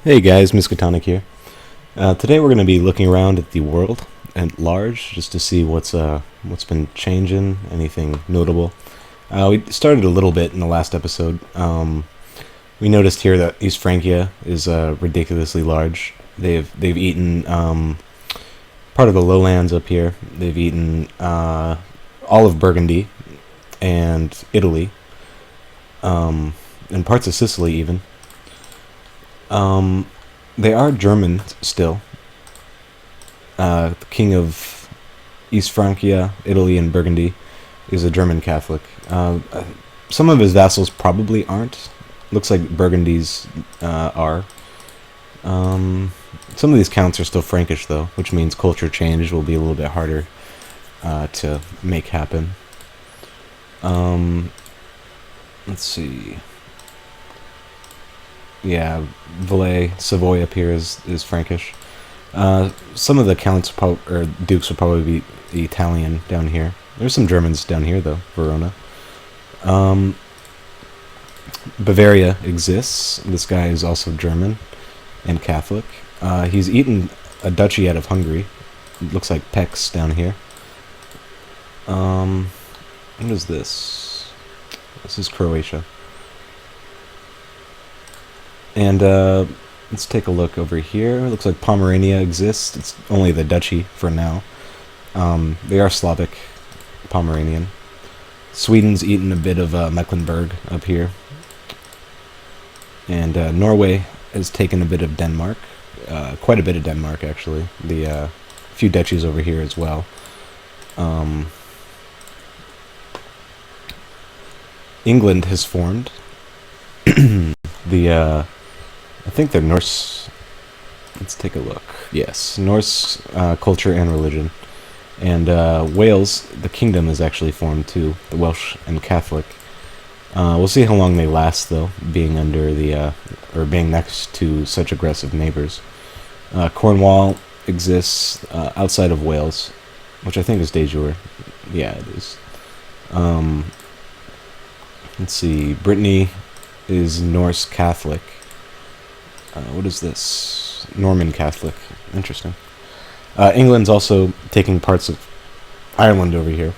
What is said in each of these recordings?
Hey guys, Miskatonic here. Today we're going to be looking around at the world at large, just to see what's been changing, anything notable. We started a little bit in the last episode. We noticed here that East Francia is ridiculously large. They've eaten part of the lowlands up here. They've eaten all of Burgundy and Italy, and parts of Sicily even. They are German still. The king of East Francia, Italy, and Burgundy is a German Catholic. Some of his vassals probably aren't. Looks like Burgundy's are. Some of these counts are still Frankish, though, which means culture change will be a little bit harder to make happen. Let's see. Yeah, Valais, Savoy up here is Frankish. Some of the counts or dukes will probably be Italian down here. There's some Germans down here though, Verona. Bavaria exists. This guy is also German and Catholic. He's eaten a duchy out of Hungary. It looks like Pécs down here. What is this? This is Croatia. And let's take a look over here. It looks like Pomerania exists. It's only the duchy for now. They are Slavic, Pomeranian. Sweden's eaten a bit of Mecklenburg up here. And Norway has taken a bit of Denmark. Quite a bit of Denmark, actually. The few duchies over here as well. England has formed. I think they're Norse. Let's take a look. Yes, Norse culture and religion. And Wales, the kingdom, is actually formed too. The Welsh and Catholic. We'll see how long they last, though, being under or being next to such aggressive neighbors. Cornwall exists outside of Wales, which I think is de jure. Yeah, it is. Let's see. Brittany is Norse Catholic. What is this? Norman Catholic. Interesting. England's also taking parts of Ireland over here.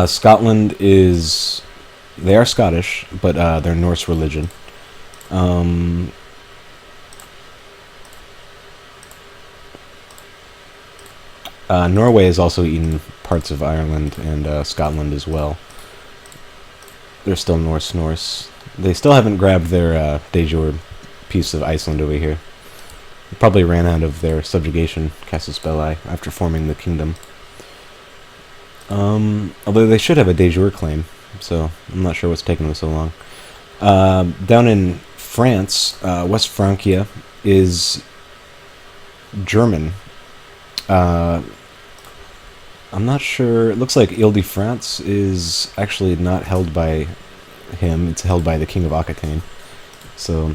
Scotland is... They are Scottish, but they're Norse religion. Norway has also eaten parts of Ireland and Scotland as well. They're still Norse. They still haven't grabbed their de jure piece of Iceland over here. They probably ran out of their subjugation casus belli after forming the kingdom. Although they should have a de jure claim, so I'm not sure what's taking them so long. Down in France, West Francia is German. I'm not sure. It looks like Ile-de-France is actually not held by him. It's held by the King of Aquitaine. So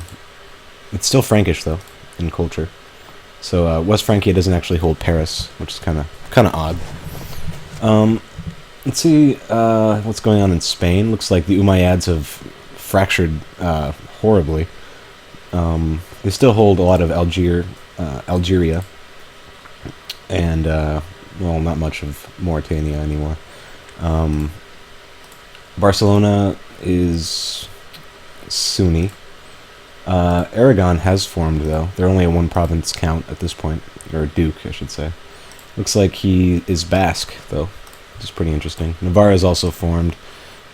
it's still Frankish though in culture. So West Francia doesn't actually hold Paris, which is kind of odd. Let's see what's going on in Spain. Looks like the Umayyads have fractured horribly. They still hold a lot of Algeria, and well, not much of Mauritania anymore. Barcelona is Sunni. Aragon has formed, though. They're only a one-province count at this point, or duke, I should say. Looks like he is Basque, though, which is pretty interesting. Navarre is also formed,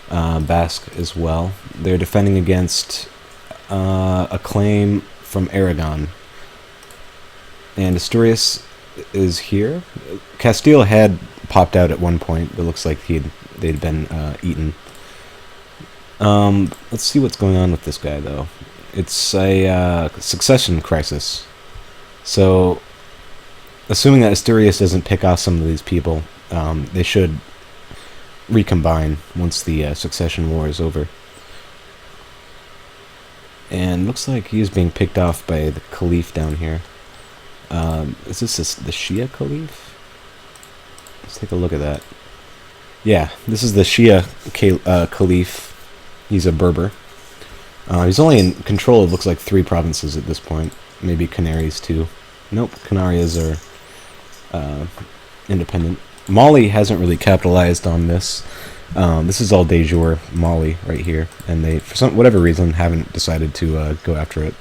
Basque as well. They're defending against a claim from Aragon. And Asturias is here. Castile had popped out at one point. It looks like they'd been eaten. Let's see what's going on with this guy, though. It's a succession crisis. So, assuming that Asturias doesn't pick off some of these people, they should recombine once the succession war is over. And looks like he's being picked off by the Caliph down here. Is this the Shia Caliph? Let's take a look at that. Yeah, this is the Shia Caliph. He's a Berber. He's only in control of, looks like, 3 provinces at this point. Maybe Canaries too. Nope, Canarias are independent. Mali hasn't really capitalized on this. This is all de jure Mali right here, and they, for whatever reason, haven't decided to go after it.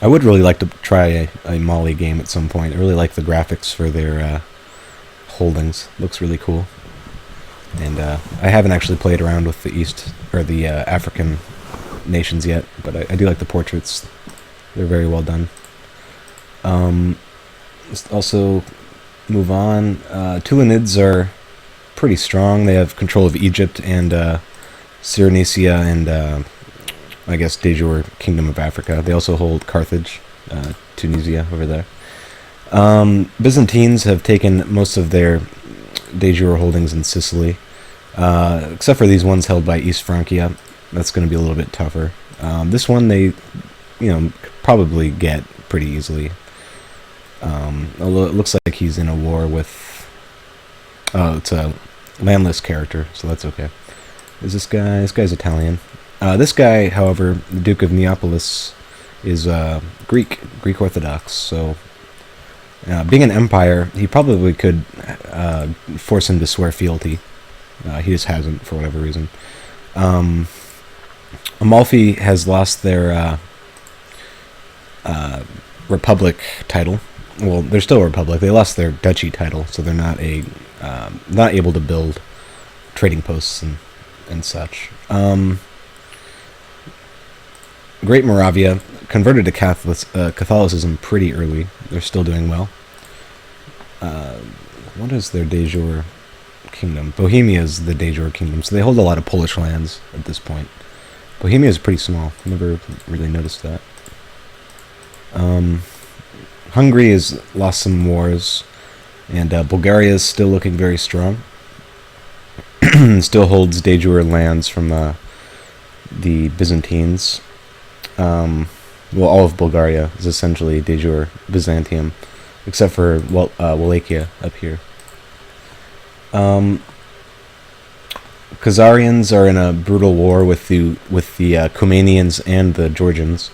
I would really like to try a Mali game at some point. I really like the graphics for their holdings. Looks really cool. And I haven't actually played around with the East or the African nations yet, but I do like the portraits. They're very well done. Let's also move on. Tulanids are pretty strong. They have control of Egypt and Cyrenaica and I guess de jure Kingdom of Africa. They also hold Carthage, Tunisia over there. Byzantines have taken most of their de jure holdings in Sicily, except for these ones held by East Francia. That's going to be a little bit tougher. This one they, probably get pretty easily. Although it looks like he's in a war with. Oh, it's a landless character, so that's okay. Is this guy? This guy's Italian. This guy, however, the Duke of Neapolis, is Greek Orthodox. So, being an empire, he probably could force him to swear fealty. He just hasn't, for whatever reason. Amalfi has lost their republic title. Well, they're still a republic. They lost their duchy title, so they're not able to build trading posts and such. Great Moravia converted to Catholicism pretty early. They're still doing well. What is their de jure kingdom? Bohemia is the de jure kingdom, so they hold a lot of Polish lands at this point. Bohemia is pretty small. Never really noticed that. Hungary has lost some wars, and Bulgaria is still looking very strong. Still holds de jure lands from the Byzantines. Well, all of Bulgaria is essentially de jure Byzantium, except for Wallachia up here. Khazarians are in a brutal war with the Comanians and the Georgians.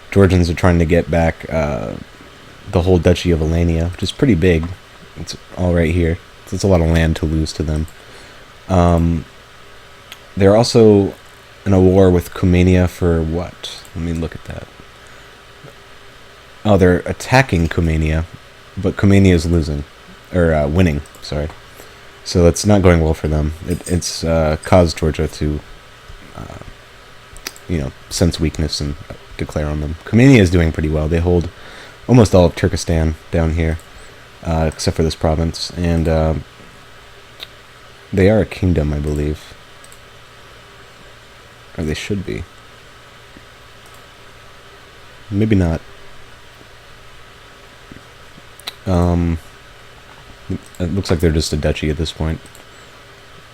Georgians are trying to get back the whole Duchy of Alania, which is pretty big. It's all right here. So it's a lot of land to lose to them. They're also in a war with Cumania for what? Let me look at that. Oh, they're attacking Cumania, but Cumania is losing, or winning. Sorry. So it's not going well for them. It's caused Georgia to, sense weakness and declare on them. Cumania is doing pretty well. They hold almost all of Turkestan down here, except for this province, and they are a kingdom, I believe. Or they should be. Maybe not. It looks like they're just a duchy at this point.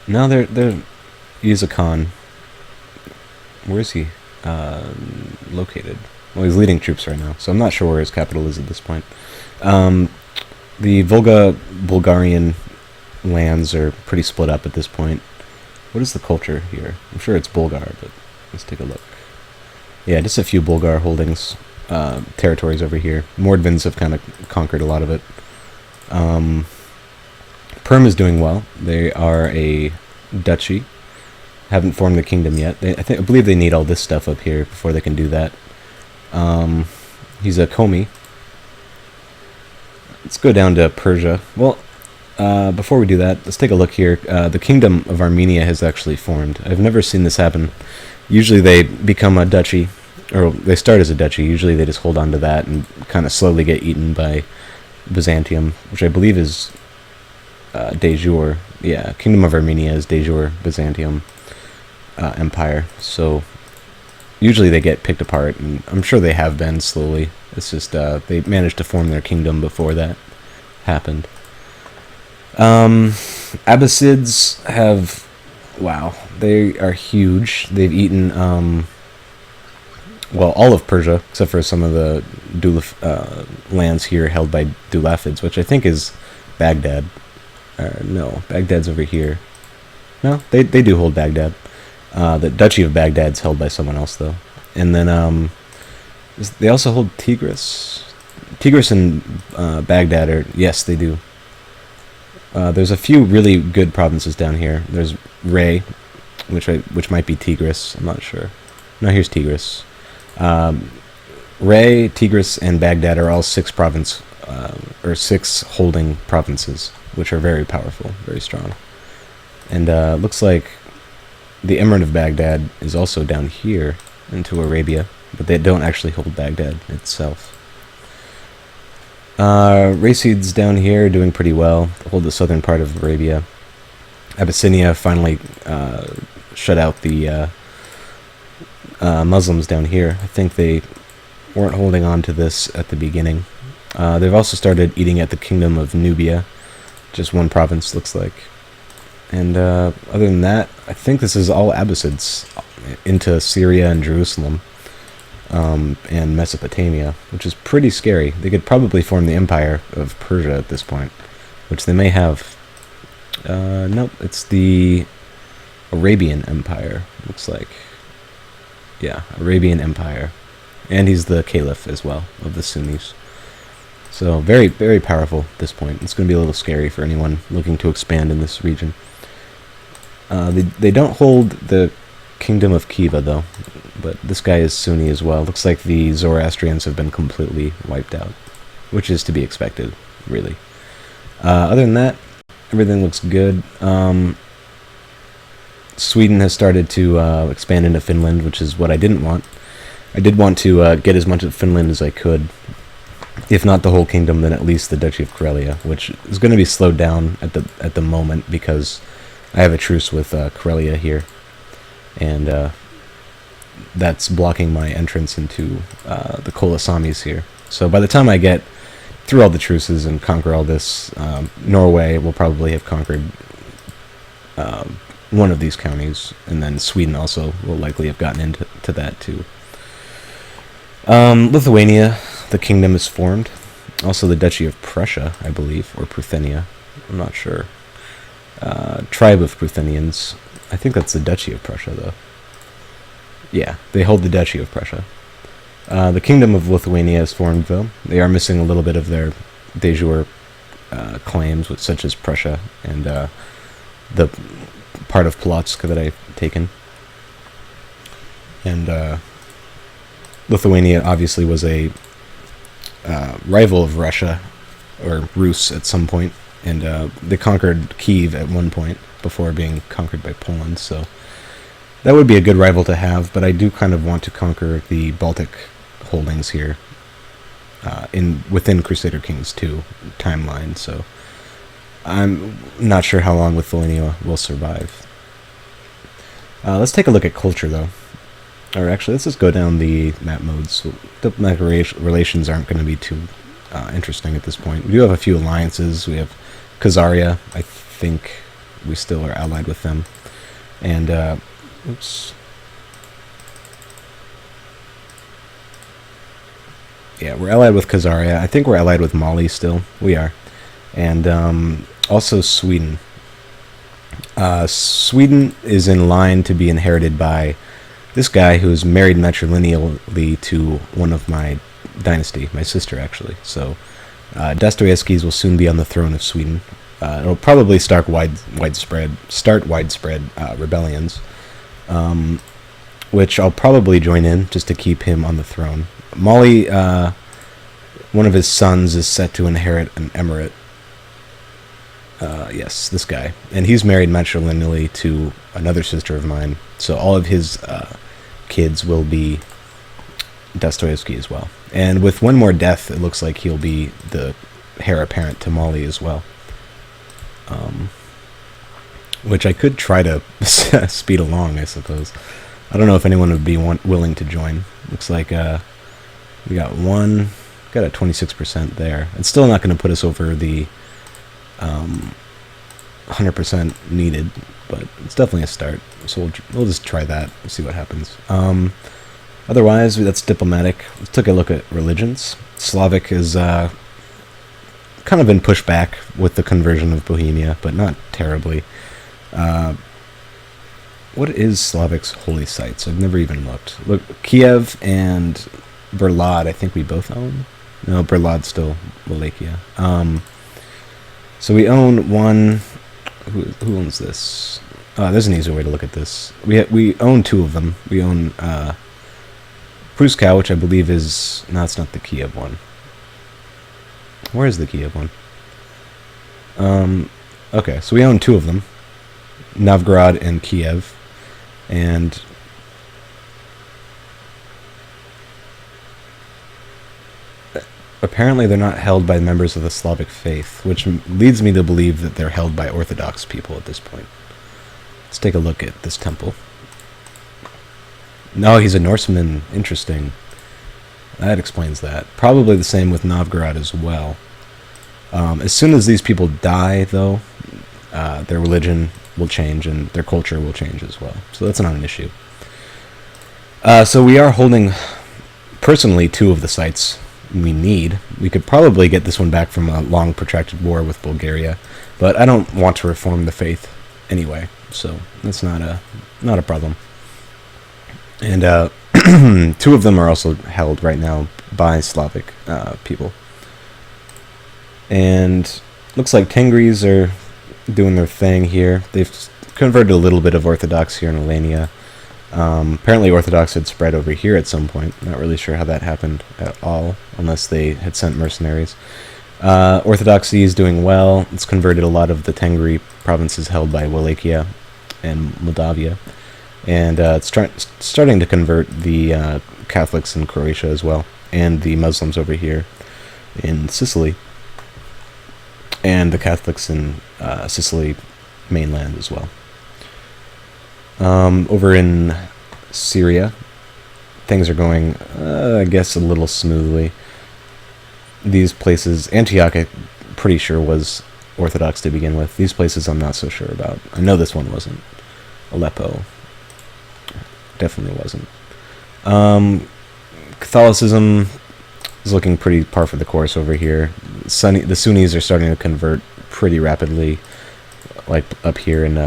No, he's a Khan. Where is he located? Well, he's leading troops right now, so I'm not sure where his capital is at this point. The Volga-Bulgarian lands are pretty split up at this point. What is the culture here? I'm sure it's Bulgar, but let's take a look. Yeah, just a few Bulgar holdings, territories over here. Mordvins have kind of conquered a lot of it. Perm is doing well. They are a duchy. Haven't formed the kingdom yet. I believe they need all this stuff up here before they can do that. He's a Komi. Let's go down to Persia. Well, before we do that, let's take a look here. The Kingdom of Armenia has actually formed. I've never seen this happen. Usually they become a duchy, or they start as a duchy. Usually they just hold on to that and kind of slowly get eaten by Byzantium, which I believe is de jure. Yeah, Kingdom of Armenia is de jure Byzantium Empire. So usually they get picked apart, and I'm sure they have been slowly. It's just they managed to form their kingdom before that happened. Abbasids have, wow, they are huge. They've eaten, all of Persia, except for some of the lands here held by Dulafids, which I think is Baghdad. No, Baghdad's over here. No, they do hold Baghdad. The Duchy of Baghdad's held by someone else, though. And then they also hold Tigris. Tigris and Baghdad are... Yes, they do. There's a few really good provinces down here. There's Ray, which might be Tigris. I'm not sure. No, here's Tigris. Ray, Tigris, and Baghdad are all 6 holding provinces, which are very powerful, very strong. And looks like the Emirate of Baghdad is also down here into Arabia, but they don't actually hold Baghdad itself. Raysid's down here doing pretty well. They hold the southern part of Arabia. Abyssinia finally shut out the Muslims down here. I think they weren't holding on to this at the beginning. They've also started eating at the Kingdom of Nubia, just one province looks like. And other than that, I think this is all Abbasids into Syria and Jerusalem. And Mesopotamia, which is pretty scary. They could probably form the Empire of Persia at this point, which they may have. Nope, it's the Arabian Empire, looks like. Yeah, Arabian Empire. And he's the Caliph as well, of the Sunnis. So, very, very powerful at this point. It's going to be a little scary for anyone looking to expand in this region. They don't hold the Kingdom of Khiva, though, but this guy is Sunni as well. Looks like the Zoroastrians have been completely wiped out, which is to be expected, really. Other than that, everything looks good. Sweden has started to expand into Finland, which is what I didn't want. I did want to get as much of Finland as I could. If not the whole kingdom, then at least the Duchy of Karelia, which is going to be slowed down at the moment because I have a truce with Karelia here. And that's blocking my entrance into the Kolasamis here. So by the time I get through all the truces and conquer all this, Norway will probably have conquered one of these counties, and then Sweden also will likely have gotten into that too. Lithuania, the kingdom is formed. Also the Duchy of Prussia, I believe, or Pruthenia. I'm not sure. Tribe of Pruthenians. I think that's the Duchy of Prussia, though. Yeah, they hold the Duchy of Prussia. The Kingdom of Lithuania is formed, though. They are missing a little bit of their de jure claims, such as Prussia and the part of Polotsk that I've taken. And Lithuania obviously was a rival of Russia, or Rus at some point, and they conquered Kiev at one point before being conquered by Poland, so that would be a good rival to have, but I do kind of want to conquer the Baltic holdings here within Crusader Kings 2 timeline, so I'm not sure how long Lithuania will survive. Let's take a look at culture, though. Or actually, let's just go down the map modes. Diplomatic relations aren't going to be too interesting at this point. We do have a few alliances. We have Khazaria. I think we still are allied with them. And, oops. Yeah, we're allied with Khazaria. I think we're allied with Mali still. We are. And also Sweden. Sweden is in line to be inherited by this guy who's married matrilineally to one of my dynasty, my sister actually. So Dostoevsky's will soon be on the throne of Sweden. It'll probably start widespread rebellions, which I'll probably join in just to keep him on the throne. Mali, one of his sons is set to inherit an emirate. Yes, this guy. And he's married matrilineally to another sister of mine, so all of his kids will be Dostoevsky as well. And with one more death, it looks like he'll be the heir apparent to Mali as well. Which I could try to speed along, I suppose. I don't know if anyone would be willing to join. Looks like we got a 26% there. It's still not going to put us over the 100% needed, but it's definitely a start. So we'll just try that and see what happens. Otherwise, that's diplomatic. Let's take a look at religions. Slavic is kind of been pushed back with the conversion of Bohemia, but not terribly. What is Slavic's holy sites? I've never even looked. Look, Kiev and Berlad, I think we both own. No, Berlad's still Wallachia. So we own one. Who owns this? There's an easier way to look at this. We own two of them. We own Pruskow, which I believe is... No, it's not the Kiev one. Where is the Kiev one? Okay, so we own two of them. Novgorod and Kiev. And... apparently they're not held by members of the Slavic faith, which leads me to believe that they're held by Orthodox people at this point. Let's take a look at this temple. No, he's a Norseman. Interesting. That explains that. Probably the same with Novgorod as well. As soon as these people die, though, their religion will change and their culture will change as well. So that's not an issue. So we are holding, personally, two of the sites we need. We could probably get this one back from a long protracted war with Bulgaria, but I don't want to reform the faith anyway, so that's not a problem. And two of them are also held right now by Slavic people. And looks like Tengris are doing their thing here. They've converted a little bit of Orthodox here in Alania. Apparently Orthodox had spread over here at some point. Not really sure how that happened at all, unless they had sent mercenaries. Orthodoxy is doing well. It's converted a lot of the Tengri provinces held by Wallachia and Moldavia. And it's starting to convert the Catholics in Croatia as well, and the Muslims over here in Sicily, and the Catholics in Sicily mainland as well. Over in Syria, things are going, I guess, a little smoothly. These places, Antioch, I'm pretty sure was Orthodox to begin with. These places I'm not so sure about. I know this one wasn't. Aleppo definitely wasn't. Catholicism is looking pretty par for the course over here. The Sunnis are starting to convert pretty rapidly, like up here in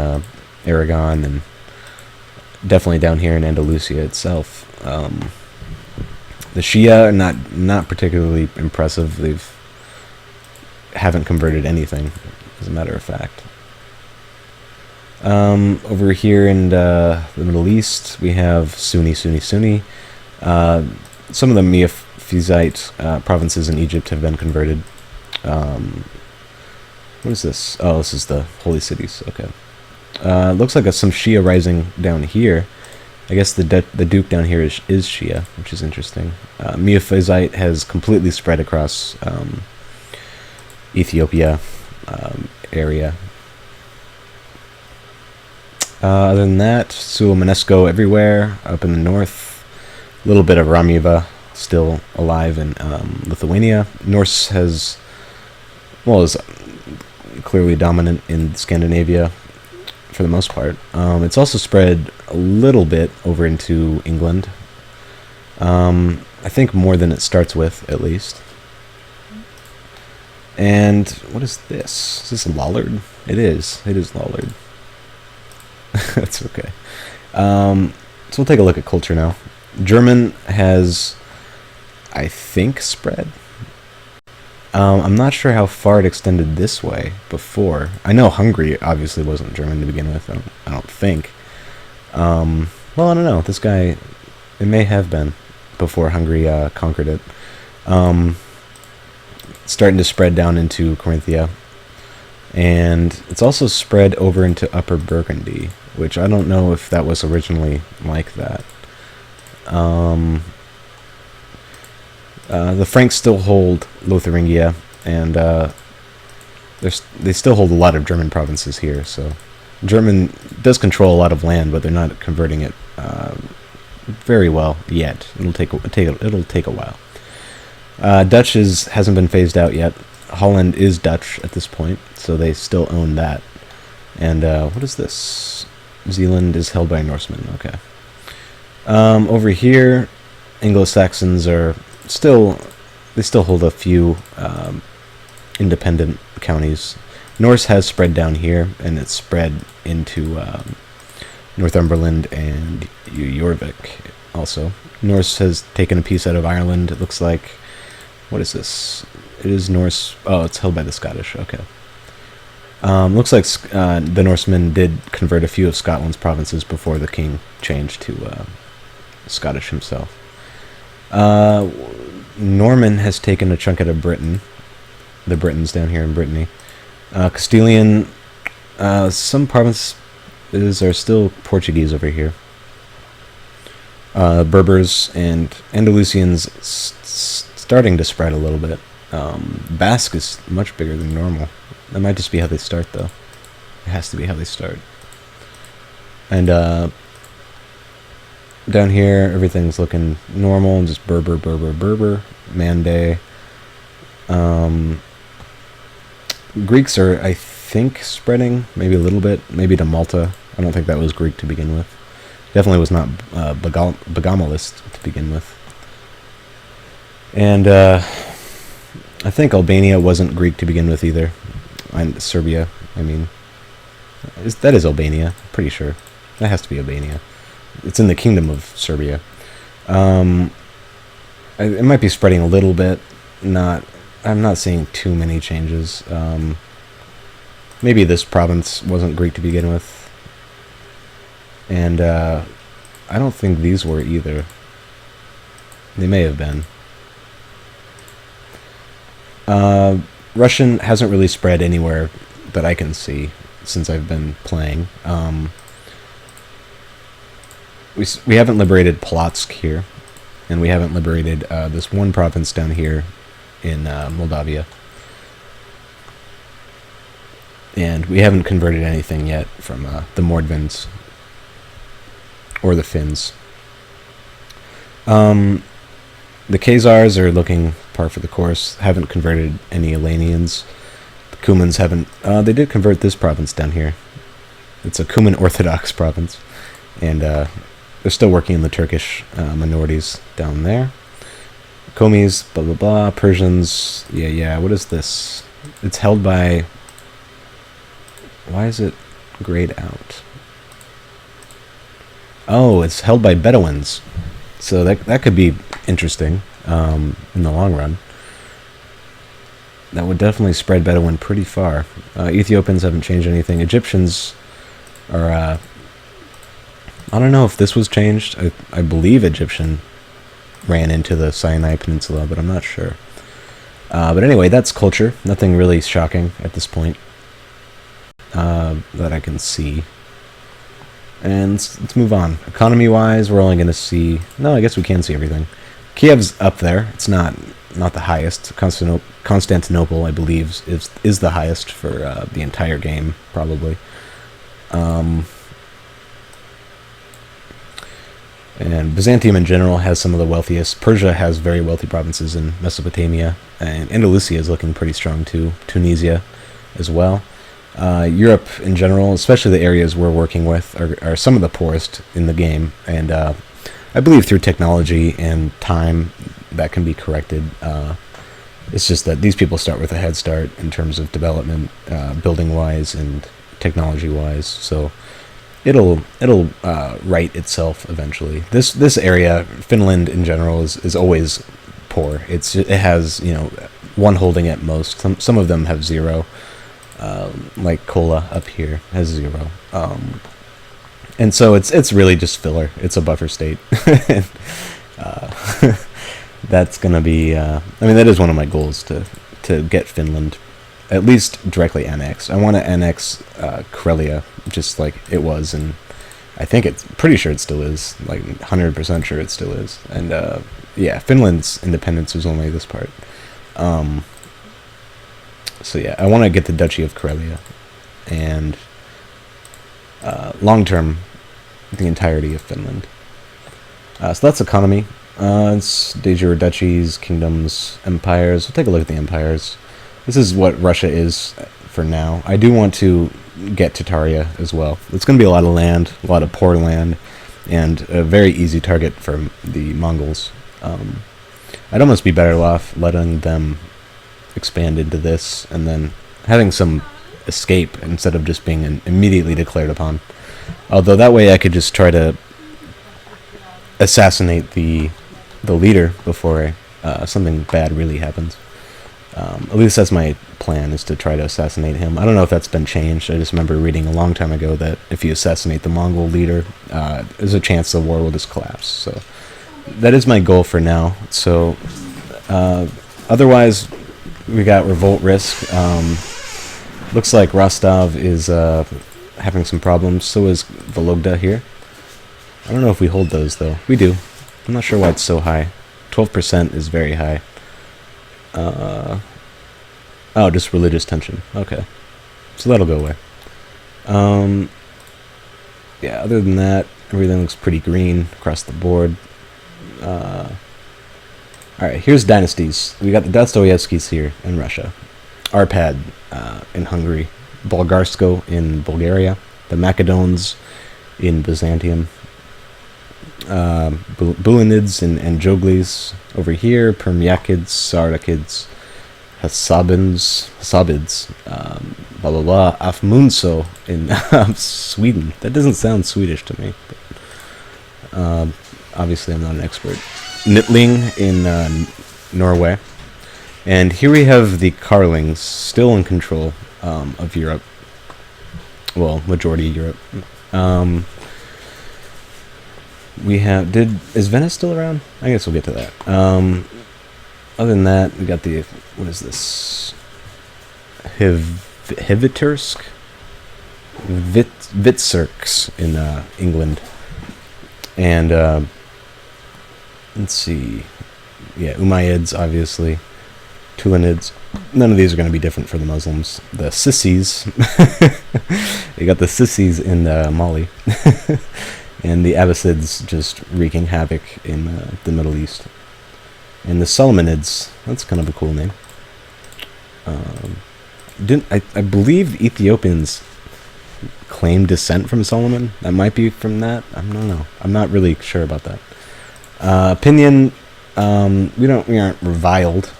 Aragon, and definitely down here in Andalusia itself. The Shia are not particularly impressive. Haven't converted anything, as a matter of fact. Over here in the Middle East, we have Sunni. Some of the Miaphysite provinces in Egypt have been converted. What is this? Oh, this is the Holy Cities. Okay. Looks like some Shia rising down here. I guess the Duke down here is Shia, which is interesting. Miaphysite has completely spread across Ethiopia area. Other than that, Sulemenesco everywhere, up in the north. A little bit of Ramiva still alive in Lithuania. Norse is clearly dominant in Scandinavia for the most part. It's also spread a little bit over into England. I think more than it starts with, at least. And what is this? Is this Lollard? It is. It is Lollard. That's okay. So we'll take a look at culture now. German has, I think, spread. I'm not sure how far it extended this way before. I know Hungary obviously wasn't German to begin with. I don't think. Well, I don't know. This guy, it may have been before Hungary conquered it. Starting to spread down into Carinthia. And it's also spread over into Upper Burgundy, which I don't know if that was originally like that. The Franks still hold Lotharingia, and they still hold a lot of German provinces here. So German does control a lot of land, but they're not converting it very well yet. It'll take a while. Dutch hasn't been phased out yet. Holland is Dutch at this point, so they still own that. And what is this? Zealand is held by Norsemen. Okay. Over here, Anglo-Saxons are still hold a few independent counties. Norse has spread down here, and it's spread into Northumberland and Jorvik also. Norse has taken a piece out of Ireland, it looks like. What is this? It is Norse. Oh, it's held by the Scottish. Okay. Looks like the Norsemen did convert a few of Scotland's provinces before the king changed to Scottish himself. Norman has taken a chunk out of Britain. The Britons down here in Brittany. Castilian, some provinces are still Portuguese over here. Berbers and Andalusians starting to spread a little bit. Basque is much bigger than normal. That might just be how they start, though. It has to be how they start. And down here, everything's looking normal. Just Berber. Mande. Greeks are, I think, spreading. Maybe a little bit. Maybe to Malta. I don't think that was Greek to begin with. Definitely was not Bagamalist to begin with. And I think Albania wasn't Greek to begin with either. And Serbia, I mean, that is Albania, pretty sure. That has to be Albania. It's in the Kingdom of Serbia. It might be spreading a little bit. I'm not seeing too many changes. Maybe this province wasn't Greek to begin with. And I don't think these were either. They may have been. Russian hasn't really spread anywhere that I can see since I've been playing. We haven't liberated Polotsk here, and we haven't liberated this one province down here in Moldavia. And we haven't converted anything yet from the Mordvins or the Finns. The Khazars are looking par for the course. Haven't converted any Elenians. The Cumans haven't. They did convert this province down here. It's a Cuman Orthodox province, and they're still working in the Turkish minorities down there. Komis, blah blah blah. Persians. Yeah. What is this? It's held by. Why is it grayed out? Oh, it's held by Bedouins. So that could be interesting in the long run. That would definitely spread Bedouin pretty far. Ethiopians haven't changed anything. Egyptians are... I don't know if this was changed. I believe Egyptian ran into the Sinai Peninsula, but I'm not sure. But anyway, that's culture. Nothing really shocking at this point that I can see. And let's move on. Economy-wise, we're only going to see... No, I guess we can see everything. Kiev's up there. It's not the highest. Constantinople, I believe, is the highest for the entire game, probably. And Byzantium in general has some of the wealthiest. Persia has very wealthy provinces in Mesopotamia. And Andalusia is looking pretty strong, too. Tunisia as well. Europe in general, especially the areas we're working with, are some of the poorest in the game, and I believe through technology and time that can be corrected. It's just that these people start with a head start in terms of development, building-wise and technology-wise, so it'll right itself eventually. This area, Finland in general, is always poor. It has one holding at most. Some of them have zero. Like Kola up here has 0, and so it's really just filler. It's a buffer state. And, that's gonna be. That is one of my goals to get Finland at least directly annexed. I want to annex Karelia just like it was, and I think it's pretty sure it still is. Like 100% sure it still is. And yeah, Finland's independence was only this part. So yeah, I want to get the Duchy of Karelia, and long-term, the entirety of Finland. So that's economy. It's de jure duchies, kingdoms, empires. We'll take a look at the empires. This is what Russia is for now. I do want to get Tataria as well. It's going to be a lot of land, a lot of poor land, and a very easy target for the Mongols. I'd almost be better off letting them expand into this and then having some escape instead of just being immediately declared upon. Although that way I could just try to assassinate the leader before something bad really happens. At least that's my plan, is to try to assassinate him. I don't know if that's been changed. I just remember reading a long time ago that if you assassinate the Mongol leader, there's a chance the war will just collapse. So that is my goal for now. So otherwise, we got revolt risk. Looks like Rostov is having some problems. So is Vologda here. I don't know if we hold those, though. We do. I'm not sure why it's so high. 12% is very high. Oh, just religious tension. Okay. So that'll go away. Yeah, other than that, everything looks pretty green across the board. Alright, here's dynasties. We got the Dostoevskys here in Russia. Arpad in Hungary. Bulgarsko in Bulgaria. The Macedones in Byzantium. Bulinids and Anjoglis over here. Permyakids, Sardakids, Hasabids, blah blah blah. Afmunso in Sweden. That doesn't sound Swedish to me. But, obviously, I'm not an expert. Nitling in Norway. And here we have the Karlings, still in control of Europe. Well, majority Europe. We have... Is Venice still around? I guess we'll get to that. Other than that, we got the... What is this? Hvitursk? Vitserks in England. And, let's see. Yeah, Umayyads, obviously. Tulanids. None of these are going to be different for the Muslims. The Sissis. You got the Sissis in Mali. And the Abbasids just wreaking havoc in the Middle East. And the Solomonids. That's kind of a cool name. I believe Ethiopians claim descent from Solomon. That might be from that. I don't know. I'm not really sure about that. Opinion. We aren't reviled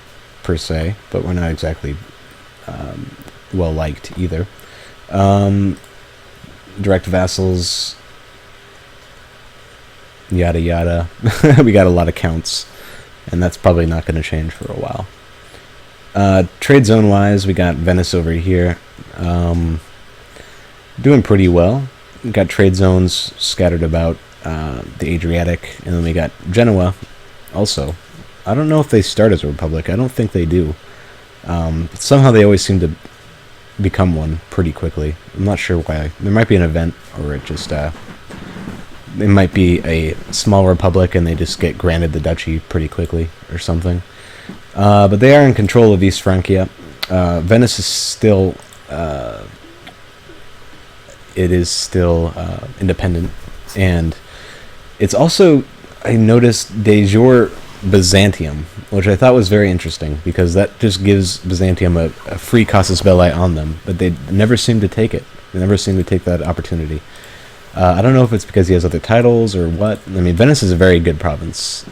per se, but we're not exactly well liked either. Direct vassals. Yada yada. We got a lot of counts, and that's probably not going to change for a while. Trade zone wise, we got Venice over here, doing pretty well. We got trade zones scattered about the Adriatic, and then we got Genoa also. I don't know if they start as a republic. I don't think they do. But somehow they always seem to become one pretty quickly. I'm not sure why. There might be an event, or it just it might be a small republic and they just get granted the duchy pretty quickly or something. But they are in control of East Francia. Venice is still independent, and it's also, I noticed, de jure Byzantium, which I thought was very interesting, because that just gives Byzantium a free casus belli on them, but they never seem to take it. They never seem to take that opportunity. I don't know if it's because he has other titles or what. I mean, Venice is a very good province,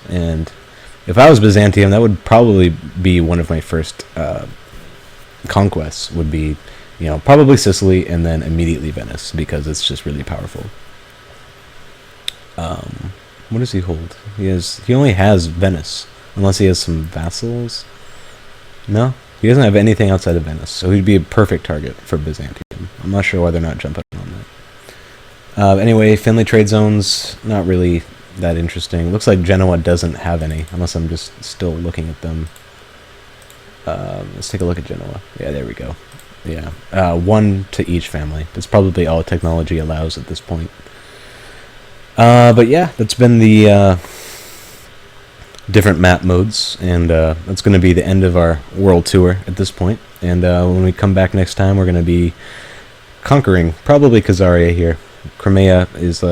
and if I was Byzantium, that would probably be one of my first conquests, would be, probably Sicily and then immediately Venice, because it's just really powerful. What does he hold? He only has Venice, unless he has some vassals. No, he doesn't have anything outside of Venice, so he'd be a perfect target for Byzantium. I'm not sure why they're not jumping on that. Anyway, Finley trade zones, not really that interesting. Looks like Genoa doesn't have any, unless I'm just still looking at them. Let's take a look at Genoa. Yeah, there we go. Yeah, one to each family. That's probably all technology allows at this point. But yeah, that's been the different map modes, and that's going to be the end of our world tour at this point. And when we come back next time, we're going to be conquering probably Khazaria here. Crimea is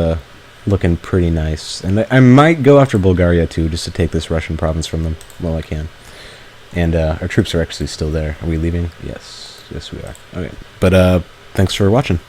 looking pretty nice, and I might go after Bulgaria too, just to take this Russian province from them while I can. And our troops are actually still there. Are we leaving? Yes we are. Okay, but thanks for watching.